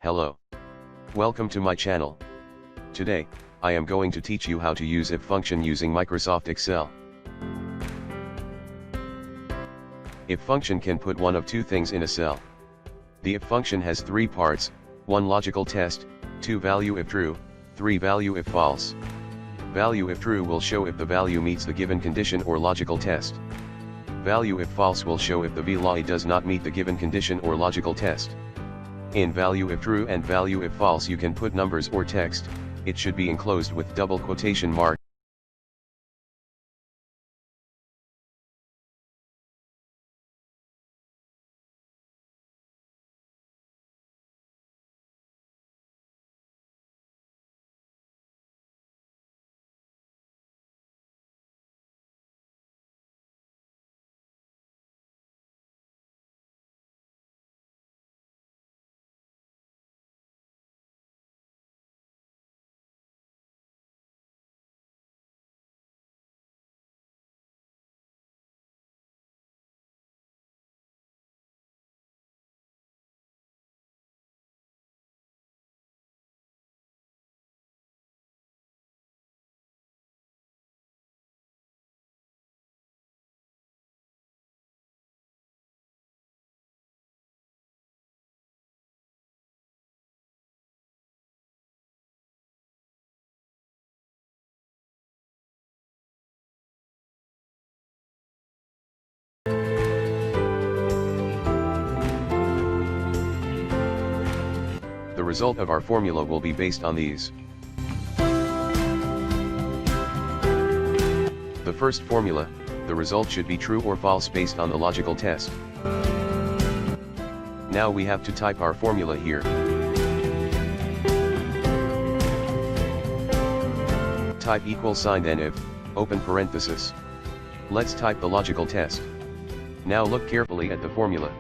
Hello. Welcome to my channel. Today, I am going to teach you how to use if function using Microsoft Excel. If function can put one of two things in a cell. The if function has three parts: 1 logical test, 2 value if true, 3 value if false. Value if true will show if the value meets the given condition or logical test. Value if false will show if the value does not meet the given condition or logical test. In value if true and value if false you can put numbers or text. It should be enclosed with double quotation mark. The result of our formula will be based on these. The first formula, the result should be true or false based on the logical test. Now we have to type our formula here. Type =, then if, open parenthesis. Let's type the logical test. Now look carefully at the formula.